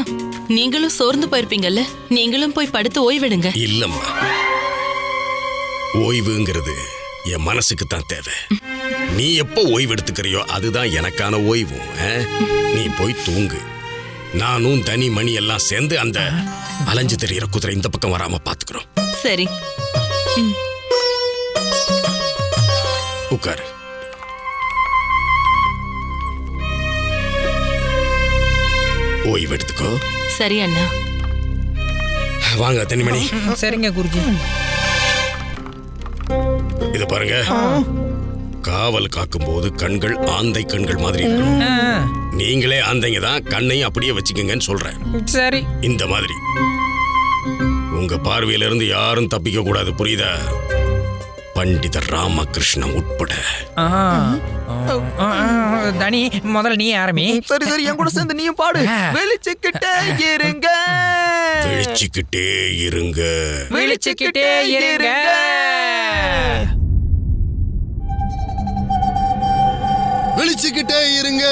நீங்களும் சோர்ந்து போயிருப்பீங்கல்ல, நீங்களும் போய் படுத்து ஓய்வெடுங்க. இல்லம்மா, ஓய்வுங்கிறது என் மனசுக்கு தான் தேவை. நீ எப்போ ஓய்வு எடுத்துக்கிறியோ அதுதான் எனக்கான ஓய்வும். நீ போய் தூங்கு. நானும் தனி மணி எல்லாம் சேர்ந்து அந்த அலைஞ்சு தெரிகிற குதிரை இந்த பக்கம் வராம பாத்துக்கிறோம். சரி, உட்காரு. ஓய்வு எடுத்துக்கோ. சரி அண்ணா. வாங்க தனிமணி. சரிங்க குருஜி. இத பாருங்க, காவல் காக்கும் போது கண்கள் ஆந்தை கண்கள் மாதிரி இருக்கணும். நீங்களே ஆந்தைங்க தான், கண்ணையும் அப்படியே வச்சுக்கங்கன்னு சொல்றேன். சரி. இந்த மாதிரி உங்க பார்வையில இருந்து யாரும் தப்பிக்க கூடாது, புரியுதா? பண்டிதர் ராமகிருஷ்ணன் உட்பட. தனி, முதல்ல நீ ஆரம்பி. சரி சரி, என் கூட சேர்ந்து நீயும் பாடு. வெளிச்சுக்கிட்டே இருங்க, வெளிச்சுக்கிட்டே இருங்க, வெளிச்சுக்கிட்டே இருங்க. வெளிச்சுக்கிட்டே இருங்க.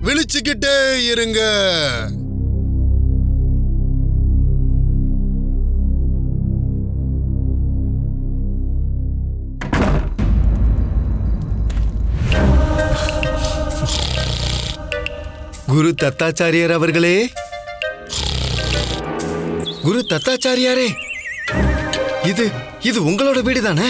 விழிச்சுக்கிட்டே இருங்க. குரு தத்தாச்சாரியார் அவர்களே, குரு தத்தாச்சாரியாரே, இது உங்களோட வீடு தானே?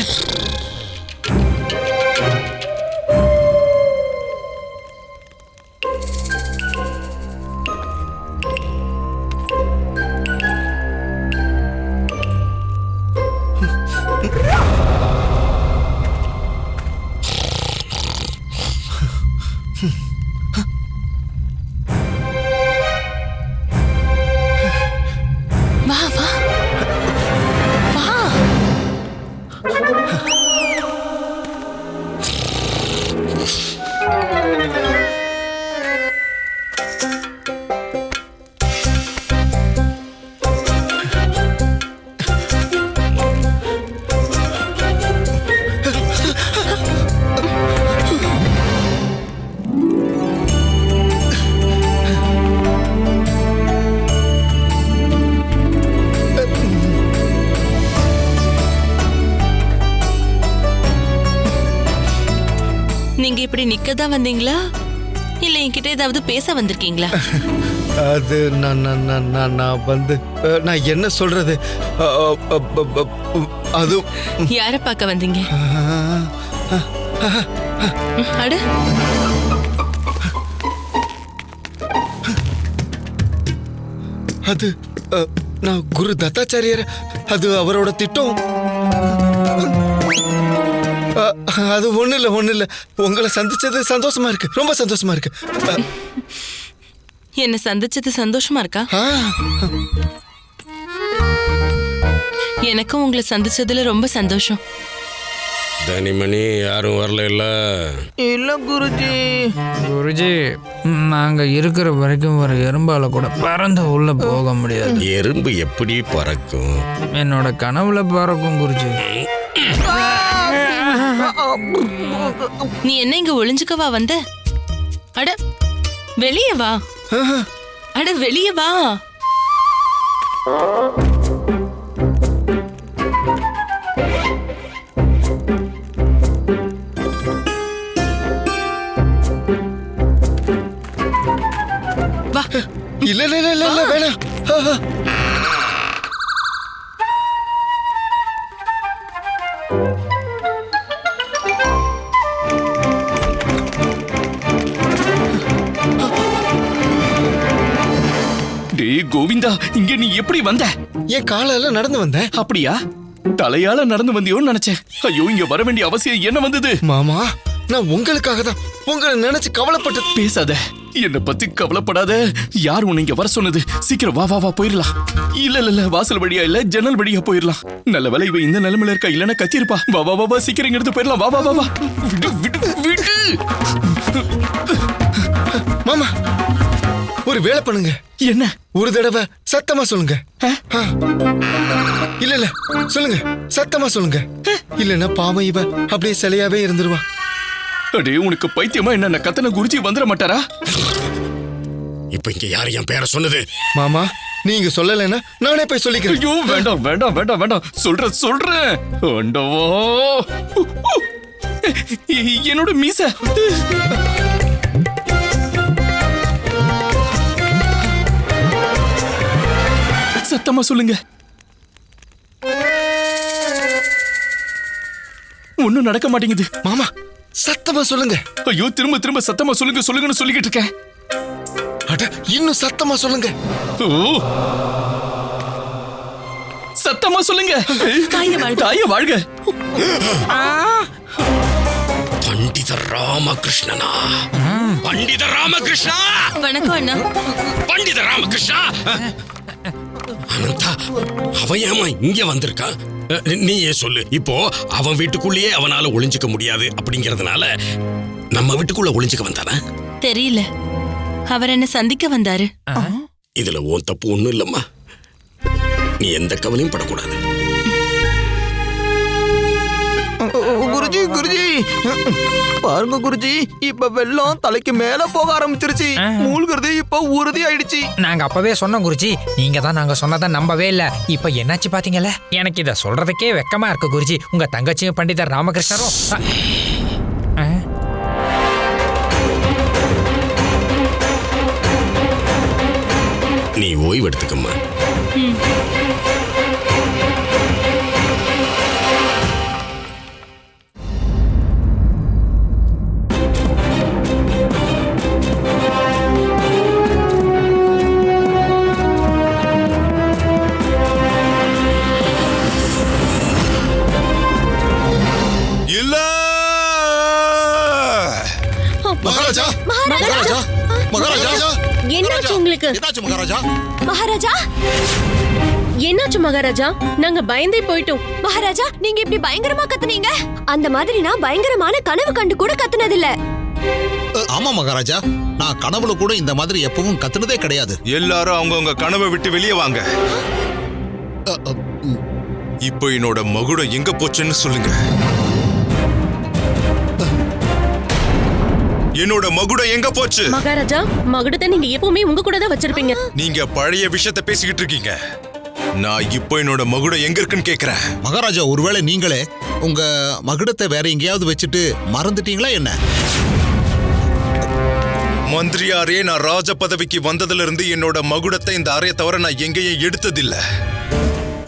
நீங்க இப்படி நிக்கதான் வந்தீங்களா, இல்ல என்கிட்ட ஏதாவது பேச வந்திருக்கீங்களா? அது நான் வந்து நான் என்ன சொல்றது, அது யார பார்க்க வந்தீங்க? அட, அது நான் குரு தத்தாச்சாரியார், அது அவரோட திட்டம். அது ஒண்ணு இல்ல உங்களை சந்திச்சது சந்தோஷமா இருக்கு, ரொம்ப சந்தோஷமா இருக்கு. என்ன சந்திச்சது சந்தோஷமா இருக்கா? எனக்கும் உங்களை சந்திச்சதுல ரொம்ப சந்தோஷம். தனிமணி யாரும் வரல இல்ல குருஜி. குருஜி, நாங்க இருக்கிற வரைக்கும் ஒரு எறும்பால கூட பறந்து உள்ள போக முடியாது. எறும்பு எப்படி பறக்கும்? என்னோட கனவுல பறக்கும் குருஜி. நீ என்ன இங்க ஒளிஞ்சுக்கவா வந்த? அட வெளியே வா. அட வெளியே வா. வா. இல்ல வேணாம். டேய் கோவிந்தா, இங்க நீ எப்படி வந்த? என் காலால நடந்து வந்தேன். அப்படியா? தலையால நடந்து வந்தியோன்னு நினைச்சேன். ஐயோ, இங்க வர வேண்டிய அவசியம் என்ன வந்தது? மாமா, நான் உங்களுக்காக தான், உங்களை நினைச்சு கவலைப்பட்டு. பேசாத, என்ன பத்தி கவலைப்படாத. யார் உன்னை இங்க வர சொன்னது? சீக்கிரம் வா வா வா, போயிடலாம். இல்ல வாசல் வழியா இல்ல, ஜன்னல் வழியா போயிடலாம். நல்ல வேலை இவ இந்த நிலைமையில இருக்கா, இல்லன்னா கத்திருப்பா. வா வா வா வா, சீக்கிரம் இங்க எடுத்து போயிடலாம். வா வா வா வா. விடு விடு விடு. மாமா, ஒரு வேலை பண்ணுங்க. என்ன? ஒரு தடவை சத்தமா சொல்லுங்க. இல்ல சொல்லுங்க, சத்தமா சொல்லுங்க. இல்லன்னா பாவம் இவ அப்படியே சிலையாவே இருந்துருவா. அடே, உனக்கு பைத்தியமா என்ன? கத்தன குருஜி வந்துட மாட்டாரா? இப்ப இங்க யாரு என் பேரை சொன்னது? மாமா, நீங்க சொல்லலைன்னா நானே போய் சொல்லிக்கிறேன். ஐயோ, வேண்டாம் வேண்டாம் வேண்டாம் வேண்டாம். சொல்றேன். ஆண்டவா, என்னோட மீச. சத்தமா சொல்லுங்க. ஒண்ணும் நடக்க மாட்டேங்குது. மாமா, சத்தமா சொல்லுங்க. ஐயோ, திரும்ப சத்தமா சொல்லுங்கன்னு சொல்லிக்கிட்டு இருக்கேன். அட, இன்னும் சத்தமா சொல்லுங்க. ஓ, சத்தமா சொல்லுங்க. தாய வாழ்க. பண்டித ராமகிருஷ்ணனா? பண்டித ராமகிருஷ்ணா. வணக்கம் அண்ணா. பண்டித ராமகிருஷ்ணா. அனந்தா, அவன் ஏமா இங்க வந்திருக்கான்? நீயே சொல்லு. இப்போ அவன் வீட்டுக்குள்ளேயே அவனால ஒளிஞ்சுக்க முடியாது அப்படிங்கறதுனால நம்ம வீட்டுக்குள்ள ஒளிஞ்சுக்க வந்தானா? தெரியல, அவர் என்ன சந்திக்க வந்தாரு. இதுல உன் தப்பு ஒண்ணும் இல்லம்மா. நீ எந்த கவலையும் படக்கூடாது. குருஜி பாருங்க குருஜி, இப்ப வெள்ளம் தலைக்கு மேல போக ஆரம்பிச்சிருச்சு. மூழ்கிறது இப்ப உறுதி ஆயிடுச்சு. நாங்க அப்பவே சொன்னோம் குருஜி, நீங்க தான் நாங்க சொன்னதை நம்பவே இல்ல. இப்ப என்னாச்சு பாத்தீங்கல்ல? எனக்கு இத சொல்றதுக்கே வெக்கமா இருக்கு குருஜி. உங்க தங்கச்சியும் பண்டிதர் ராமகிருஷ்ணரும் நீ ஓய்வு எடுத்துக்கம்மா. இல்ல மகாராஜா, மகாராஜா, மகாராஜா, என்னாச்சு உங்களுக்கு? என்னாச்சு மகாராஜா? மகாராஜா, என்னாச்சு மகாராஜா? நாங்க பயந்தே போயிட்டோம். மகாராஜா, நீங்க இப்படி பயங்கரமா கத்துனீங்க. அந்த மாதிரி நான் பயங்கரமான கனவு கண்டு கூட கத்துனதில்ல. ஆமா மகாராஜா, நான் கனவுல கூட இந்த மாதிரி எப்பவும் கத்துனதே கிடையாது. எல்லாரும் அவங்கவங்க கனவை விட்டு வெளியே வாங்க. இப்போ என்னோட மகுடம் எங்க போச்சுன்னு சொல்லுங்க. என்னோட மகுடம் எங்க போச்சு? மகாராஜா, மகுடத்தை நீங்க எப்பவுமே உங்க கூட தான் வச்சிருப்பீங்க. நீங்க பழைய விஷயத்தை பேசிக்கிட்டு இருக்கீங்க. நான் இப்போ என்னோட மகுடம் எங்க இருக்குன்னு கேக்குறேன். மகாராஜா, ஒருவேளை நீங்களே உங்க மகுடத்தை வேற எங்கேயாவது வச்சுட்டு மறந்துட்டீங்களா என்ன? மந்திரியாரே, நான் ராஜ பதவிக்கு வந்ததுல இருந்து என்னோட மகுடத்தை இந்த அறையை தவிர நான் எங்கேயும் எடுத்ததில்ல.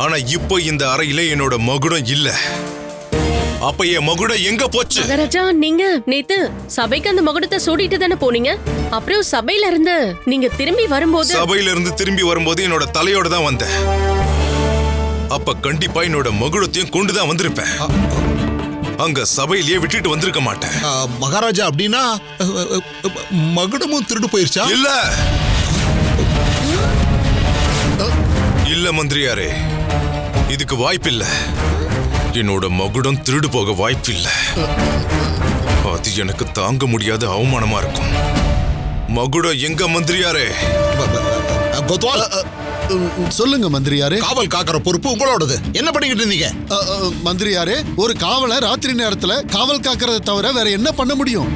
ஆனா இப்போ இந்த அறையில என்னோட மகுடம் இல்ல. அப்ப என் மகுடம் எங்க போச்சு? மகாராஜா, நீங்க நேத்து சபைக்கு அந்த மகுடத்தை சூடிட்டு தானே போனீங்க. அப்புறம் சபையில இருந்து நீங்க திரும்பி வரும்போது என்னோட தலையோட தான் வந்தேன். அப்ப கண்டிப்பா என்னோட மகுடத்தையும் கொண்டுதான் வந்திருப்பேன். அங்க சபையிலேயே விட்டுட்டு வந்திருக்க மாட்டேன். மகாராஜா, அப்படின்னா மகுடமும் திருடு போயிருச்சா? இல்ல மந்திரியாரே, இதுக்கு வாய்ப்பில்ல. என்னோட மகுடம் திருடு போக வாய்ப்பில்லை. அது எனக்கு தாங்க முடியாத அவமானமா இருக்கும். மகுடம் எங்க மந்திரியாரே? கோத்வால், சொல்லுங்க மந்திரியாரே. காவல் காக்கிற பொறுப்பு உங்களோடது. என்ன பண்ணிக்கிட்டு இருந்தீங்க? மந்திரியாரே, ஒரு காவலை ராத்திரி நேரத்துல காவல் காக்கிறத தவிர வேற என்ன பண்ண முடியும்?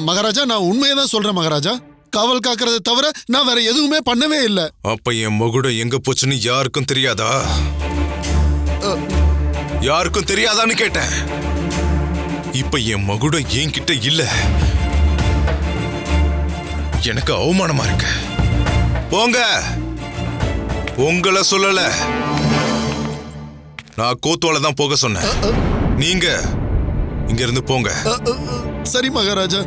மகாராஜா, நான் உண்மையை தான் சொல்றேன் மகாராஜா. காவல் காக்கிறத தவிர நான் வேற எதுவுமே பண்ணவே இல்லை. அப்ப என் மகுடம் எங்க போச்சுன்னு யாருக்கும் தெரியாதா? யாருக்கும் தெரியாதான்னு கேட்டேன். இப்ப என் மகுடம் என்கிட்ட இல்ல. எனக்கு அவமானமா இருக்கு. போங்க. உங்களை சொல்லல, நான் கோத்வால தான் போக சொன்னேன். நீங்க இங்க இருந்து போங்க. சரி மகாராஜா.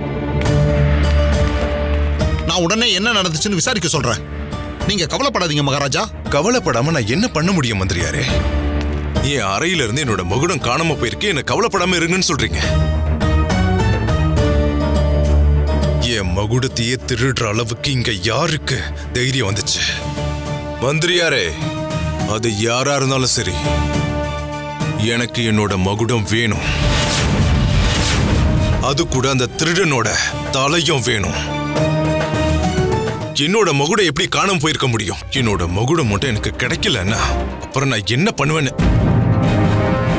நான் உடனே என்ன நடந்துச்சுன்னு விசாரிக்க சொல்றேன். நீங்க கவலைப்படாதீங்க மகாராஜா. கவலைப்படாம நான் என்ன பண்ண முடியும் மந்திரியாரே? என் அறையில இருந்து என்னோட மகுடம் காணாம போயிருக்கு. என்ன கவலைப்படாம இருங்கன்னு சொல்றீங்க. என் மகுடத்தையே திருடுற அளவுக்கு இங்க யாருக்கு தைரியம் வந்துச்சு? மந்திரியாரே, அது யாரா இருந்தாலும் சரி, எனக்கு என்னோட மகுடம் வேணும். அது கூட அந்த திருடனோட தலையும் வேணும். என்னோட மகுடம் எப்படி காணாம போயிருக்க முடியும்? என்னோட மகுடம் மட்டும் எனக்கு கிடைக்கலன்னா அப்புறம் நான் என்ன பண்ணுவேன்னு.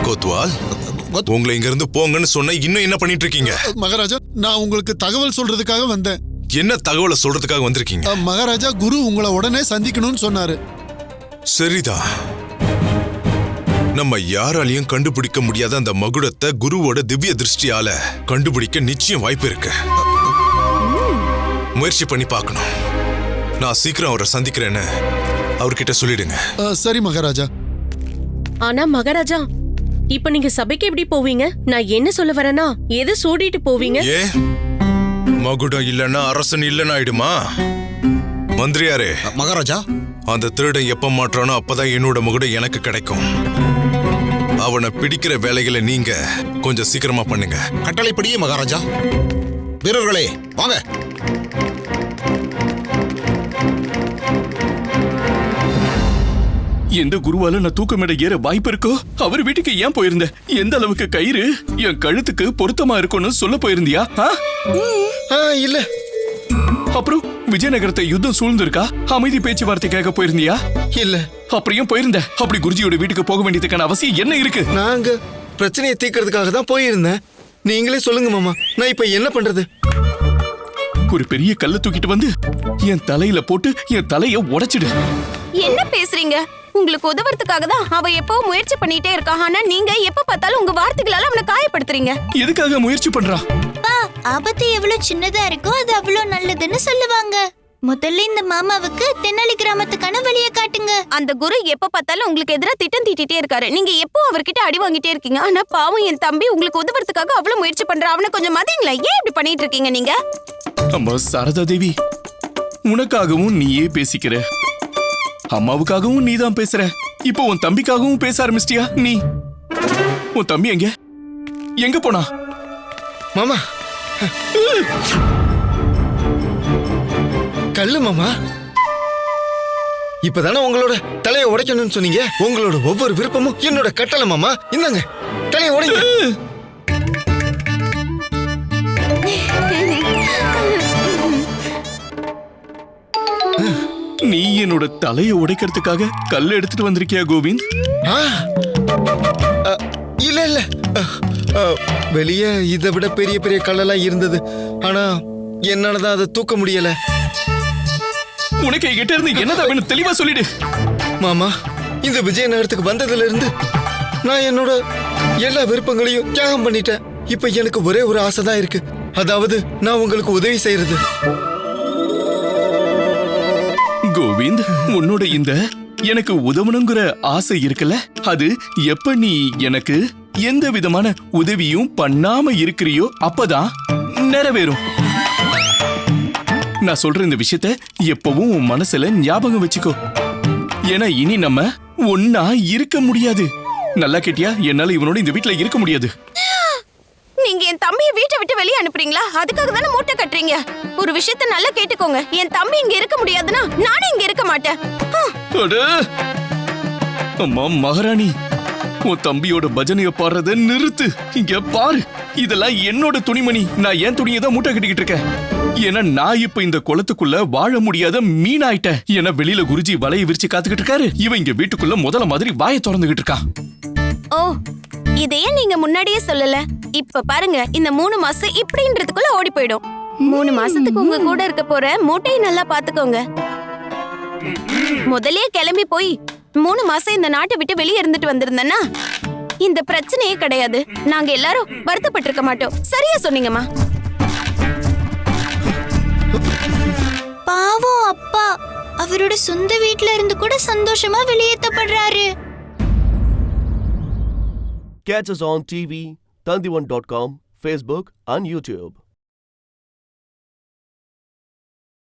கோத்வால், உங்களை இங்க இருந்து போங்கன்னு சொன்ன, இன்னும் என்ன பண்ணிட்டு இருக்கீங்க? மகாராஜா, நான் உங்களுக்கு தகவல் சொல்றதுக்காக வந்தேன். என்ன தகவலை சொல்றதுக்காக வந்திருக்கீங்க? மகாராஜா, குரு உங்களை உடனே சந்திக்கணும்னு சொன்னாரு. சரிதான். நம்ம யாராலையும் கண்டுபிடிக்க முடியாத அந்த மகுடத்தை குருவோட திவ்ய திருஷ்டியால கண்டுபிடிக்க நிச்சயம் வாய்ப்பு இருக்கு. முயற்சி பண்ணி பார்க்கணும். நான் சீக்கிரம் அவரை சந்திக்கிறேன்னு அவர்கிட்ட சொல்லிடுங்க. சரி மகாராஜா. ஆனா மகாராஜா, இப்ப நீங்க சபைக்கு எப்படி போவீங்க? நான் என்ன சொல்ல வரேன்னா, எதை சூடிட்டு போவீங்க? ஏ, மகுடம் இல்லன்னா அரசன் இல்லன்னு ஆயிடுமா? மந்திரியாரே. மகாராஜா, அந்த திருடன் எப்ப மாற்றானோ அப்பதான் என்னோட மகுடம் எனக்கு கிடைக்கும். அவனை பிடிக்கிற வேலைகளை நீங்க கொஞ்சம் சீக்கிரமா பண்ணுங்க. கட்டளைப்படியே மகாராஜா. வீரர்களே, வாங்க. எந்த குருவால நான் தூக்கமேட ஏற வாய்ப்பு இருக்கோ அவர் வீட்டுக்கு ஏன் போயிருந்த? எந்த அளவுக்கு கயிறு என் கழுத்துக்கு பொருத்தமா இருக்கும்னு சொல்ல போயிருந்தியா? இல்ல. அப்புறம் விஜயநகரத்தை யுத்தம் சூழ்ந்திருக்கா? அமைதி பேச்சுவார்த்தை கேட்க போயிருந்தியா? இல்ல. அப்படியும் போயிருந்த. அப்படி குருஜியோட வீட்டுக்கு போக வேண்டியதுக்கான அவசியம் என்ன இருக்கு? நாங்க பிரச்சனையை தீர்க்கறதுக்காக தான் போயிருந்தேன். நீங்களே சொல்லுங்க மாமா, நான் இப்ப என்ன பண்றது? ஒரு பெரிய கல்ல தூக்கிட்டு வந்து என் தலையில போட்டு என் தலைய உடைச்சிடு. என்ன பேசுறீங்க? உங்களுக்கு உதவுறதுக்காக தான் அவ எப்பவும் முயற்சி பண்ணிட்டே இருக்கா. ஆனா நீங்க எப்ப பார்த்தாலும் உங்க வார்த்தைகளால அவனை காயப்படுத்துறீங்க. எதுக்காக முயற்சி பண்றா? ஆபத்து எவ்வளவு சின்னதா இருக்கோ அது அவ்வளவு நல்லதுன்னு சொல்லுவாங்க. முதல்ல இந்த மாமாவுக்கு தென்னாலி கிராமத்துக்கான வழியை காட்டுங்க. அந்த குரு எப்ப பார்த்தாலும் உங்களுக்கு எதிராக திட்டம் தீட்டிட்டே இருக்காரு. நீங்க எப்போ அவர்கிட்ட அடி வாங்கிட்டே இருக்கீங்க. ஆனா பாவம் என் தம்பி உங்களுக்கு உதவுறதுக்காக அவ்வளவு முயற்சி பண்ற. அவனை கொஞ்சம் மதிங்களா? ஏன் இப்படி பண்ணிட்டு இருக்கீங்க நீங்க? அம்மா சாரதா தேவி, உனக்காகவும் நீயே பேசிக்கிற, அம்மாவுக்காகவும் நீ தான் பேசுற, இப்போ உன் தம்பிக்காகவும் பேச ஆரம்பிச்சிட்டியா? நீ உன் தம்பி எங்க போனா? மாமா, கல்லு மாமா. இப்பதானே உங்களோட தலையை உடைக்கணும்னு சொன்னீங்க. உங்களோட ஒவ்வொரு விருப்பமும் என்னோட கட்டளை மாமா. இந்தாங்க, தலையை உடைங்க. நீ என்னோட தலையை உடைக்கிறதுக்காக கல்ல எடுத்துட்டு வந்திருக்கியா கோவிந்த்? இல்ல இல்ல, வெளியே இதை விட பெரிய பெரிய கல்லெல்லாம் இருந்தது. ஆனா என்னாலதான் அதை தூக்க முடியல. உனக்கு கிட்ட இருந்து என்னதான் வேணும் தெளிவா சொல்லிடு. மாமா, இந்த விஜயநகரத்துக்கு வந்ததுல இருந்து நான் என்னோட எல்லா விருப்பங்களையும் தியாகம் பண்ணிட்டேன். இப்ப எனக்கு ஒரே ஒரு ஆசை தான் இருக்கு. அதாவது நான் உங்களுக்கு உதவி செய்யறது. கோவிந்த், உன்னோட இந்த எனக்கு உதவணுங்கிற ஆசை இருக்குல்ல, அது எப்ப நீ எனக்கு எந்த விதமான உதவியும் பண்ணாம இருக்கிறியோ அப்பதான் நிறைவேறும். நான் சொல்ற இந்த விஷயத்த எப்பவும் உன் மனசுல ஞாபகம் வச்சுக்கோ. ஏன்னா இனி நம்ம ஒன்னா இருக்க முடியாது. நல்லா கேட்டியா? என்னால இவனோட இந்த வீட்டுல இருக்க முடியாது. நீங்க என் தம்பியை வீட்டை விட்டு வெளியே அனுப்புறீங்களா? அதுக்காக தானே மூட்டை கட்டுறீங்க. ஒரு விஷயத்த நல்லா கேட்டுக்கோங்க. என் தம்பி இங்க இருக்க முடியாதுன்னா நானும் இங்க இருக்க மாட்டேன். அம்மா மகாராணி, உன் தம்பியோட பஜனைய பாடுறத நிறுத்து. இங்க பாரு, இதெல்லாம் என்னோட துணிமணி. நான் என் துணியை தான் மூட்டை கட்டிக்கிட்டு இருக்கேன். ஏன்னா நான் இப்ப இந்த குளத்துக்குள்ள வாழ முடியாத மீன் ஆயிட்டேன். ஏன்னா வெளியில குருஜி வலையை விரிச்சு காத்துக்கிட்டு இருக்காரு. இவன் இங்க வீட்டுக்குள்ள முதல்ல மாதிரி வாயை திறந்துகிட்டு இருக்கான். ஓ, இதையே நீங்க முன்னாடியே சொல்லல. இப்ப பாருங்க, இந்த 3 மாசம் இப்படின்றதுக்குள்ள ஓடி போயிடும். 3 மாசத்துக்கு உங்க கூட இருக்க போற மூட்டையை நல்லா பாத்துக்கோங்க. முதல்லயே கிளம்பி போய் 3 மாசம் இந்த நாட்டை விட்டு வெளியே இருந்துட்டு வந்திருந்தேன்னா இந்த பிரச்சனையே கிடையாது. நாங்க எல்லாரும் வருத்தப்பட்டிருக்க மாட்டோம். சரியா சொன்னீங்கம்மா. பாவம் அப்பா, அவரோட சொந்த வீட்ல இருந்து கூட சந்தோஷமா வெளியேற்றப்படுறாரு. Catch us on TV, Tandivan.com, Facebook and YouTube.